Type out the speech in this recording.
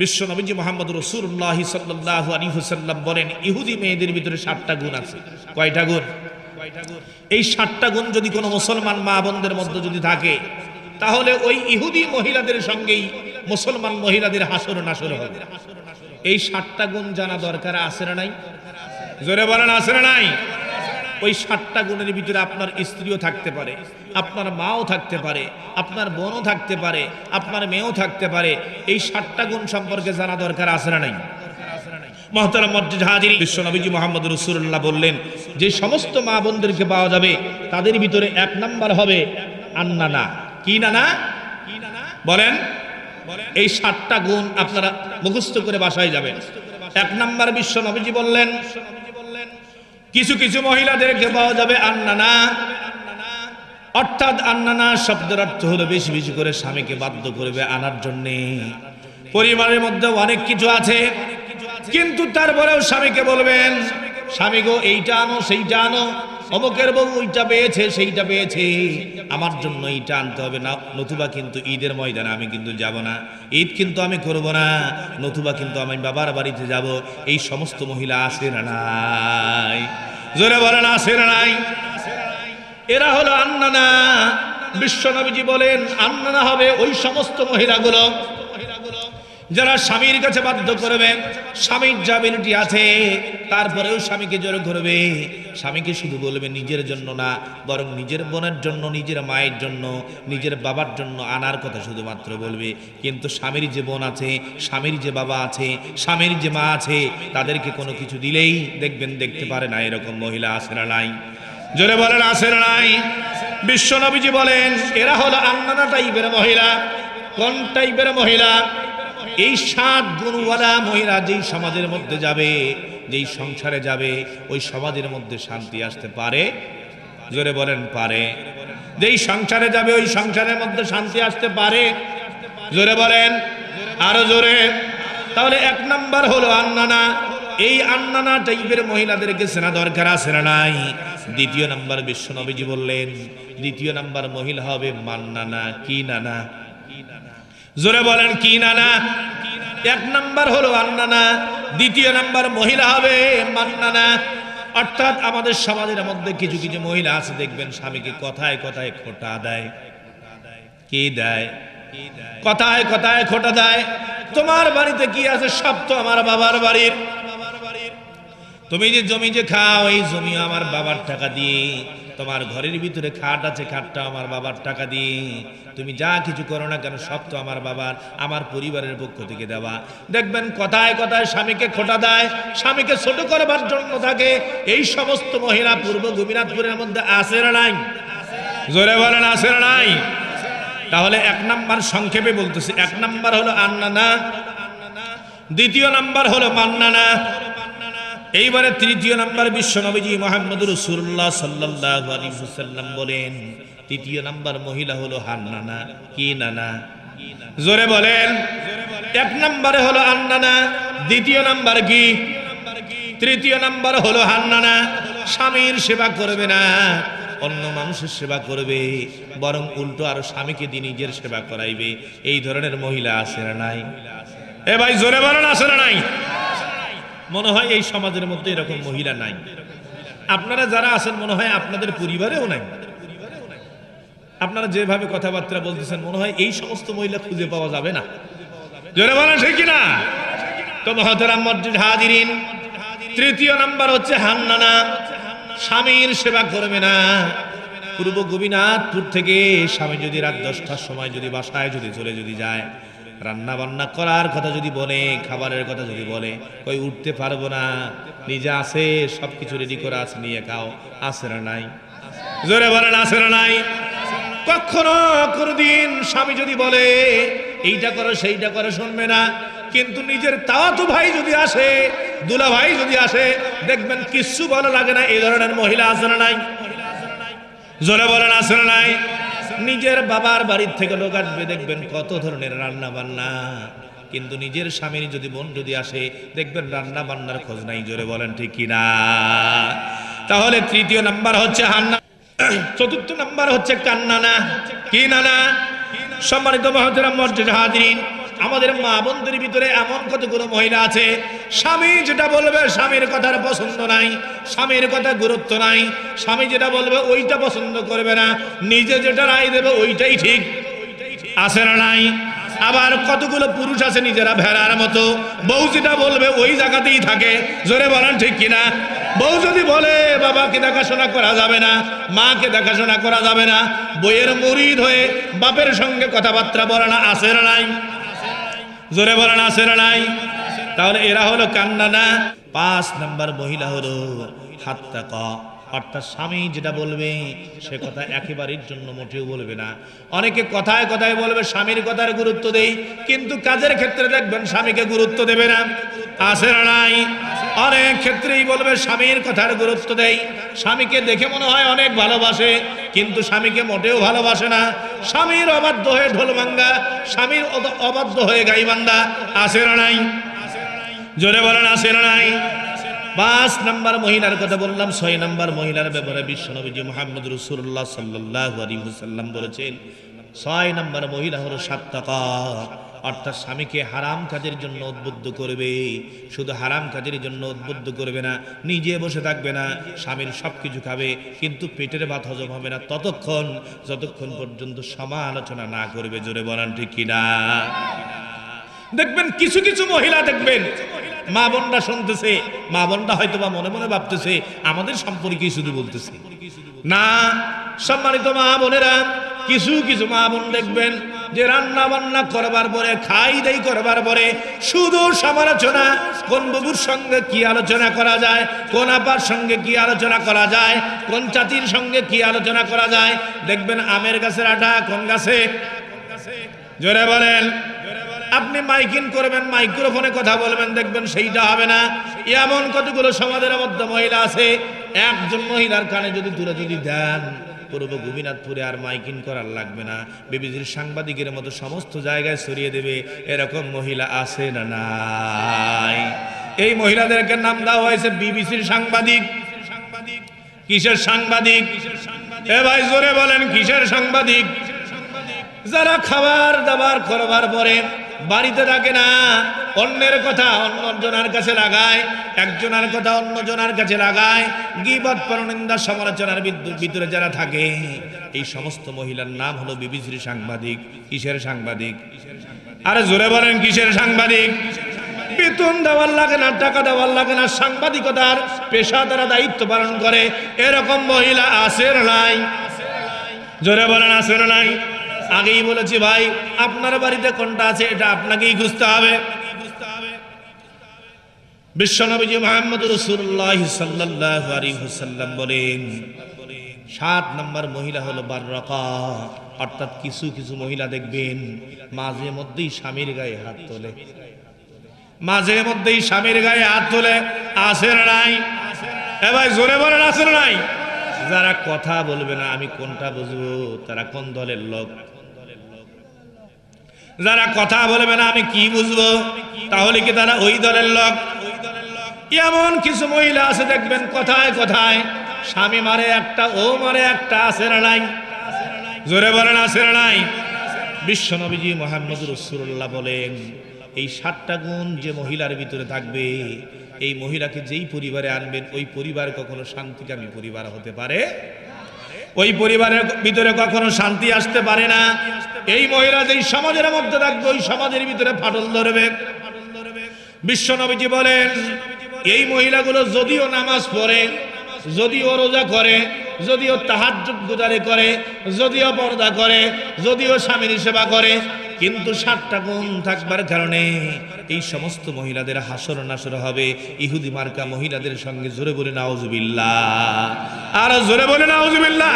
বিশ্ব নবীজি মুহাম্মদ রাসূলুল্লাহ সাল্লাল্লাহু আলাইহি ওয়াসাল্লাম বলেন, ইহুদি মেয়েদের ভিতরে 7টা গুণ আছে। কয়টা গুণ? এই 7টা গুণ যদি কোনো মুসলমান মা বোনদের মধ্যে যদি থাকে, তাহলে ওই ইহুদি মহিলাদের সঙ্গেই মুসলমান মহিলাদের হাসর নাসর হবে। এই 7টা গুণ জানা দরকার আছে না নাই? জোরে বলেন, আছে না নাই? ওই 7টা গুণের ভিতরে আপনার স্ত্রীও থাকতে পারে, আপনার মাও থাকতে পারে, আপনার বোনও থাকতে পারে, আপনার মেয়েও থাকতে পারে। এই 7টা গুণ সম্পর্কে জানা দরকার আছে না নাই? মুহতারাম মুআজ্জিজ হাজিরিন, বিশ্ব নবীজি মুহাম্মদ রাসূলুল্লাহ বললেন, যে সমস্ত মা বোনদেরকে পাওয়া যাবে তাদের ভিতরে 1 নাম্বার হবে আন্নানা। কি নানা? বলেন। এই 7টা গুণ আপনারা মুখস্থ করে বাসায় যাবেন। 1 নাম্বার বিশ্ব নবীজি বললেন, কিছু কিছু মহিলাদেরকে পাওয়া যাবে আন্নানা। অর্থাৎ আন্নানা শব্দের অর্থ হলো বেশি বেশি করে স্বামীকে বাধ্য করবে আনার জন্য। পরিবারের মধ্যে অনেক কিছু আছে, কিন্তু তারপরেও স্বামীকে বলবেন, স্বামী গো এইটা আনো সেইটা আনো, অমুকের বউ ওইটা পেয়েছে সেইটা পেয়েছে, আমার জন্য এইটা আনতে হবে না, নতুবা কিন্তু ঈদের ময়দানে আমি কিন্তু যাব না, ঈদ কিন্তু আমি করব না, নতুবা কিন্তু আমি বাবার বাড়িতে যাব। এই সমস্ত মহিলা আছে না নাই? জোরে বলেন, আছে না নাই? এরা হলো আন্নানা। বিশ্ব নবীজি বলেন, আন্নানা হবে ওই সমস্ত মহিলাগুলো যারা স্বামীর কাছে বাধ্য করবে, স্বামীর জাবিলিটি আছে, তারপরেও স্বামীকে জোর করবে। স্বামীকে শুধু বলবে নিজের জন্য না, বরং নিজের বোনের জন্য, নিজের মায়ের জন্য, নিজের বাবার জন্য আনার কথা শুধুমাত্র বলবে। কিন্তু স্বামীর যে বোন আছে, স্বামীর যে বাবা আছে, স্বামীর যে মা আছে, তাদেরকে কোনো কিছু দিলেই দেখবেন দেখতে পারে না। এরকম মহিলা আছে না নাই? জোরে বলেন, আছে না নাই? বিশ্ব নবীজি বলেন, এরা হলো আন্নানা টাইপের মহিলা। কোন টাইপের মহিলা? এই 7 গুণওয়ালা মহিলা যেই সমাজের মধ্যে যাবে, যেই সংসারে যাবে, ওই সমাজের মধ্যে শান্তি আসতে পারে। জোরে বলেন, পারে। যেই সংসারে যাবে ওই সংসারের মধ্যে শান্তি আসতে পারে। জোরে বলেন, আরো জোরে। তাহলে 1 নাম্বার হলো আন্নানা। এই আন্নানা টাইপের মহিলাদেরকে চেনা দরকার আছে না নাই? 2য় নাম্বার বিশ্ব নবীজি বললেন, 2য় নাম্বার মহিলা হবে মান্নানা। কি নানা? জোরে বলেন, কি নানা? 1 নাম্বার হলো আন্নানা, 2য় নাম্বার মহিলা হবে মান্নানা। অর্থাৎ আমাদের সমাজের মধ্যে কিছু কিছু মহিলা আছে, দেখবেন স্বামীকে কথায় কথায় খোটা দেয়। কি দেয়? কথায় কথায় খোটা দেয়। তোমার বাড়িতে কি আছে? সব তো আমার বাবার বাড়ির। তুমি যে জমি যে খাও, এই জমি আমার বাবার টাকা দিয়ে। তোমার ঘরের ভিতরে খাট আছে, খাটটা আমার বাবার টাকা দিয়ে। তুমি যা কিছু করো না কেন, সব তো আমার বাবার, আমার পরিবারের পক্ষ থেকে দেওয়া। দেখবেন কথায় কথায় স্বামীকে খোটা দেয়, স্বামীকে ছোট করবার জন্য থাকে। এই সমস্ত মহিলা পূর্ব গোপীনাথপুরের মধ্যে আছে না নাই? জোরে বলেন, আছে না নাই? তাহলে 1 নাম্বার সংক্ষেপে বলতেছি, 1 নাম্বার হলো আন্নানা, 2য় নাম্বার হলো মান্নানা। এইবারে 3য় নাম্বার বিশ্ব নবীজি মুহাম্মদ রাসূলুল্লাহ সাল্লাল্লাহু আলাইহি ওয়াসাল্লাম বলেন, 3য় নাম্বার মহিলা হলো হান্নানা। কি নানা? জোরে বলেন। 1 নাম্বারে হলো আন্নানা, 2য় নাম্বার কি? 3য় নাম্বার হলো হান্নানা। স্বামীর সেবা করবে না, অন্য মানুষের সেবা করবে, বরং উল্টো আর স্বামীকে দিয়ে নিজের সেবা করাইবে। এই ধরনের মহিলা আছে না নাই? এ ভাই জোরে বলেন, আছে না নাই? মনে হয় এই সমাজের মধ্যে এরকম মহিলা নাই। আপনারা যারা আছেন মনে হয় আপনাদের পরিবারেও নাই। আপনারা যেভাবে কথাবার্তা বলতেছেন মনে হয় এই সমস্ত মহিলা খুঁজে পাওয়া যাবে না। জোরে বলেন, ঠিক কিনা? তো মুহতারাম মুআজ্জিজ হাজিরিন, 3য় নাম্বার হচ্ছে হান্নানা। স্বামীর সেবা করবে না। পূর্ব গোপীনাথপুর থেকে স্বামী যদি রাত 10টার সময় যদি বাসায় যদি চলে যদি যায়, রান্না বান্না করার কথা যদি বলে, খাবারের কথা যদি বলে, কই উঠতে পারবো না, নিজে আছে সবকিছু রেডি করা আছে, নিয়ে খাও। আছে না নাই? জোরে বলেন, আছে না নাই? কখনো কোনদিন স্বামী যদি বলে এইটা করো সেইটা করো শুনবে না। কিন্তু নিজের তাওয়াতো ভাই যদি আসে, দুলা ভাই যদি আসে, দেখবেন কিচ্ছু ভালো লাগে না। এই ধরনের মহিলা আছে না নাই? জোরে বলেন, আছে না নাই? নিজের বাবার বাড়ির থেকে লোক আসবে, দেখবেন কত ধরনের রান্না বান্না, কিন্তু নিজের স্বামীর যদি বোন যদি আসে, দেখবেন রান্না বান্নার খোঁজ নাই। জোরে বলেন, ঠিক কিনা? তাহলে 3য় নাম্বার হচ্ছে হান্না, 4র্থ নাম্বার হচ্ছে কান্নানা। কি নানা? সম্মানিত মুহতারাম মুআজ্জিজ হাজিরিন, আমাদের মা বোনদের ভিতরে এমন কতগুলো মহিলা আছে, স্বামী যেটা বলবে স্বামীর কথার পছন্দ নাই, স্বামীর কথা গুরুত্ব নাই, স্বামী যেটা বলবে ওইটা পছন্দ করবে না, নিজে যেটা রায় দেবে ওইটাই ঠিক, আছে না নাই? আবার কতগুলো পুরুষ আছে নিজেরা ভেড়ার মতো, বউ যেটা বলবে ওই জায়গাতেই থাকে। জোরে বলেন ঠিক কিনা? বউ যদি বলে বাবাকে দেখাশোনা করা যাবে না, মাকে দেখাশোনা করা যাবে না, বইয়ের মুরিদ হয়ে বাপের সঙ্গে কথাবার্তা বলে না, আছে না নাই? জোরে বলেন আছে না নাই? তাহলে এরা হলো কান্না না। 5 নাম্বার মহিলা হলো হাত্তাকা, অর্থাৎ স্বামী যেটা বলবে সে কথা একেবারের জন্য মোটেও বলবে না। অনেকে কথায় কথায় বলবে স্বামীর কথার গুরুত্ব দেই, কিন্তু কাজের ক্ষেত্রে দেখবেন স্বামীকে গুরুত্ব দেবে না, আছে না নাই? অনেক ক্ষেত্রেই বলবে স্বামীর কথার গুরুত্ব দেই, স্বামীকে দেখে মনে হয় অনেক ভালোবাসে, কিন্তু স্বামীকে মোটেও ভালোবাসে না। স্বামীর অবাধ্য হয়ে ঢোলভাঙ্গা, স্বামীর অবাধ্য হয়ে গাইবান্ধা, আছে না নাই? জোরে বলেন আছে না নাই? 5 নাম্বার মহিলার কথা বললাম। 6 নাম্বার মহিলার ব্যাপারে বিশ্বনবী মুহাম্মদ রাসূলুল্লাহ সাল্লাল্লাহু আলাইহি ওয়াসাল্লাম বলেছেন, 6 নাম্বার মহিলা হলো সাত্তাকা, অর্থাৎ স্বামীকে হারাম কাজের জন্য উদ্বুদ্ধ করবে। শুধু হারাম কাজের জন্য উদ্বুদ্ধ করবে না, নিজে বসে থাকবে না, স্বামীর সব কিছু খাবে, কিন্তু পেটের ভাত হজম হবে না ততক্ষণ যতক্ষণ পর্যন্ত সমালোচনা না করবে। জোরে বলেন ঠিক কিনা? দেখবেন কিছু কিছু মহিলা দেখবেন মা বোনরা শুনতেছে, মা বোনরা হয়তো বা মনে মনে ভাবতেছে আমাদের সম্পর্কে শুধু বলতেছে না। সম্মানিত মা বোনেরা, কিছু কিছু মা বোন দেখবেন যে রান্না বান্না করবার পরে, খাই দেই করবার পরে শুধু সমালোচনা, কোন বাবুর সঙ্গে কি আলোচনা করা যায়, কোন আপার সঙ্গে কি আলোচনা করা যায়, কোন চাচির সঙ্গে কি আলোচনা করা যায়। দেখবেন আমের গাছের আঠা কোন গাছে, জোরে বলেন। আপনি মাইকিং করবেন, মাইক্রোফোনে কথা বলবেন, দেখবেন সেইটা হবে না। এমন কতগুলো সমাজের মধ্যে মহিলা আছে, একজন মহিলার কানে যদি তুলে যদি দেন, পূর্ব গোপীনাথপুরে আর মাইকিং করার লাগবে না, বিবিসির সাংবাদিকের মতো সমস্ত জায়গায় ছড়িয়ে দেবে। এরকম মহিলা আছে না নাই? এই মহিলাদেরকে নাম দেওয়া হয়েছে বিবিসির সাংবাদিক। কিসের সাংবাদিক? এ ভাই জোরে বলেন কিসের সাংবাদিক? যারা খাবার দাবার করবার পরে বাড়িতে থাকে না, অন্যের কথা অন্যজনের কাছে লাগায়, একজনের কথা অন্যজনের কাছে লাগায়, গীবত পরনিন্দা সমালোচনার ভিতরে যারা থাকে, এই সমস্ত মহিলার নাম হলো বিবিসির সাংবাদিক। কিসের সাংবাদিক? আরে জোরে বলেন কিসের সাংবাদিক? বেতন দেওয়ার লাগে না, টাকা দেওয়ার লাগে না, সাংবাদিকতার পেশা তারা দায়িত্ব পালন করে। এরকম মহিলা আছে না নাই? জোরে বলেন আছে না নাই? আগেই বলেছি ভাই, আপনার বাড়িতে কোনটা আছে এটা আপনাকেই খুঁজতে হবে। বিশ্বনবী মুহাম্মদ রাসূলুল্লাহ সাল্লাল্লাহু আলাইহি ওয়াসাল্লাম বলেন, 7 নাম্বার মহিলা হলো বাররাকা, অর্থাৎ কিছু কিছু মহিলা দেখবেন মাঝে মধ্যেই স্বামীর গায়ে হাত তোলে, মাঝে মধ্যেই স্বামীর গায়ে হাত তোলে, আছে না নাই? এ ভাই জোরে বলেন আছে না নাই? যারা কথা বলবে না আমি কোনটা বুঝবো তারা কোন দলের লোক? যারা কথা বলবে না আমি কি বুঝবো তাহলে কি তারা ওই দলের লোক? এমন কিছু মহিলা আছে দেখবেন কথায় কথায় স্বামী মারে একটা, ও মারে একটা, আছে না নাই? জোরে বলেন আছে না নাই? বিশ্বনবী মুহাম্মদ রাসূলুল্লাহ বলেন, এই 7টা গুণ যে মহিলার ভিতরে থাকবে, এই মহিলাকে যেই পরিবারে আনবেন ওই পরিবার কখনো শান্তিকামী পরিবার হতে পারে, ওই পরিবারের ভিতরে কখনো শান্তি আসতে পারে না। এই মহিলা যেই সমাজের মধ্যে থাকবে ওই সমাজের ভিতরে ফাটল ধরবে। বিশ্বনবীজি বলেন, এই মহিলাগুলো যদিও নামাজ পড়ে, যদিও রোজা করে, যদিও তাহাজ্জুদ গুজারি করে, যদিও পর্দা করে, যদিও স্বামীর সেবা করে, কিন্তু 7টা গুণ থাকবার কারণে এই সমস্ত মহিলাদের হাসর নাসর হবে ইহুদি মার্কা মহিলাদের সঙ্গে। জোরে বলে নাউজুবিল্লাহ, আর জোরে বলে নাউজুবিল্লাহ।